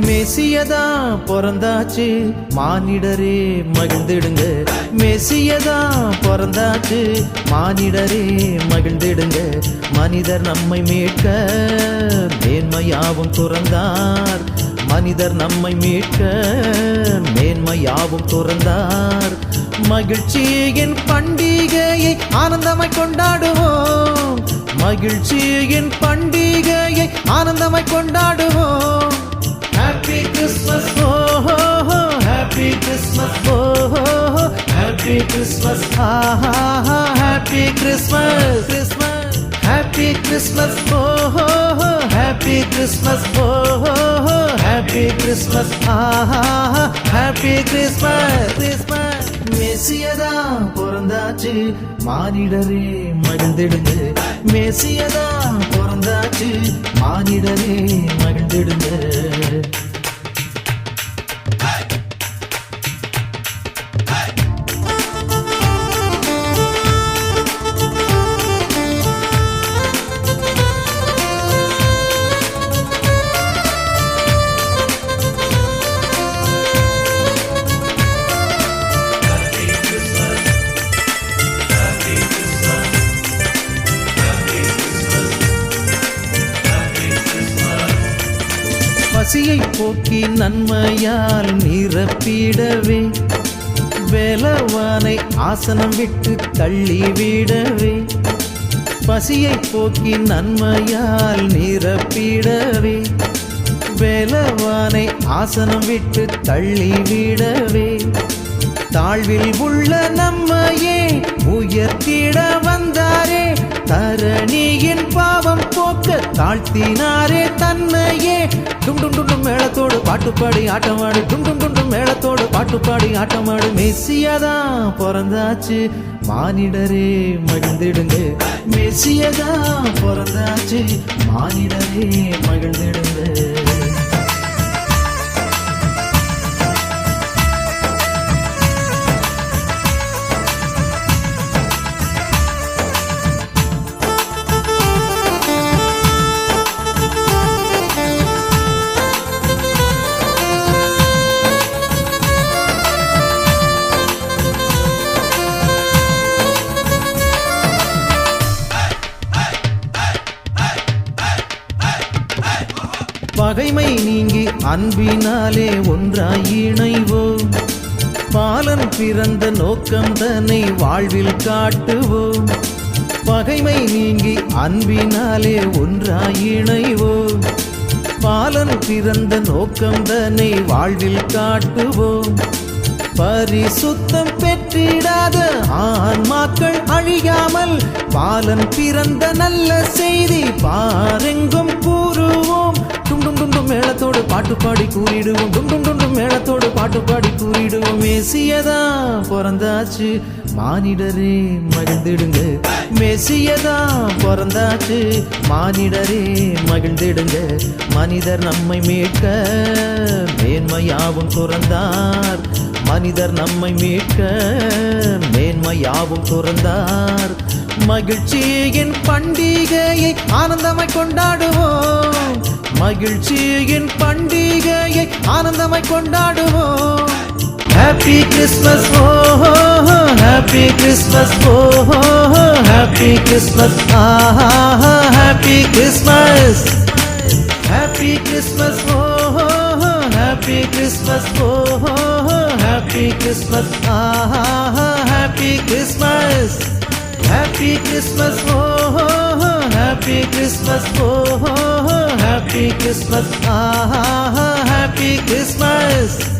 மேசியதா பிறந்தாச்சு மானிடரே மகிழ்ந்திடுங்க. மேசியதா பிறந்தாச்சு மானிடரே மகிழ்ந்திடுங்க. மனிதர் நம்மை மீட்க மேன்மையாவும் துறந்தார். மனிதர் நம்மை மீட்க மேன்மையாவும் துறந்தார். மகிழ்ச்சியின் பண்டிகையை ஆனந்தமாய் கொண்டாடுவோம். மகிழ்ச்சியின் பண்டிகையை ஆனந்தமாய் கொண்டாடுவோம். Happy Christmas, oh ho ho, Happy Christmas, oh ho ho, Happy Christmas, ha ha ha, Happy Christmas, Christmas, Happy Christmas, oh ho ho, Happy Christmas, oh ho ho, Happy Christmas, ha ha ha, Happy Christmas, Christmas. மேசியதா பிறந்தாச்சு மானிடரே மகிழ்ந்திடுங்க. மேசியதா பிறந்தாச்சு மானிடரே மகிழ்ந்திடுங்க. பசியை போக்கி நன்மையால் நிரப்பிடவே வேலவானை ஆசனம் விட்டு தள்ளிவிடவே. பசியை போக்கி நன்மையால் நிரப்பிடவே வேலவானை ஆசனம் விட்டு தள்ளிவிடவே. தாழ்வில் உள்ள நம்மையே உயர்த்திட வந்தாரே. தரணியின் பாவம் போக்க தாழ்த்தினாரே தன்னையே. டும் டும் டும் மேளத்தோடு பாட்டுப்பாடி ஆட்டமாடு. டும் டும் டும் மேளத்தோடு பாட்டுப்பாடி ஆட்டமாடு. மேசியதா பிறந்தாச்சு மானிடரே மகிழ்ந்திடுங்க. மேசியதா பிறந்தாச்சு மானிடரே மகிழ்ந்திடுங்க. பகைமை நீங்கி அன்பினாலே ஒன்றாய் இணைவோம். பாலன் பிறந்த நோக்கம் தன்னை வாழ்வில் காட்டுவோம். பகைமை நீங்கி அன்பினாலே ஒன்றாய் இணைவோம். பாலன் பிறந்த நோக்கம் தன்னை வாழ்வில் காட்டுவோம். பரிசுத்தம் பெற்றிடாத ஆன்மாக்கள் அழியாமல் பாலன் பிறந்த நல்ல செய்தி பாரெங்கும் கூறுவோம். டும் டும் டும் மேளத்தோடு பாட்டுப்பாடி கூறிடுவோம். டும் டும் டும் மேளத்தோடு பாட்டுப்பாடி கூறிடுவோம். மேசியதா பிறந்தாச்சு மானிடரே மகிழ்ந்திடுங்க. மேசியதா பிறந்தாச்சு மானிடரே மகிழ்ந்திடுங்க. மனிதர் நம்மை மீட்க மேன்மையாவும் துறந்தார். மனிதர் நம்மை மீட்க மேன்மையாவும் துறந்தார். மகிழ்ச்சியின் பண்டிகையை ஆனந்தமாய் கொண்டாடுவோம். மகிழ்ச்சியின் பண்டிகையை ஆனந்தமாய் கொண்டாடுவோம். Happy Christmas, oh ho ho, Happy Christmas, oh ho ho, Happy Christmas, ah ha ha, Happy Christmas, Happy Christmas, oh ho ho, Happy Christmas, oh ho ho, Happy Christmas, ah ha ha, Happy Christmas, Happy Christmas, oh ho ho, Happy Christmas, oh ho ho, Happy Christmas, ah ha ha, Happy Christmas.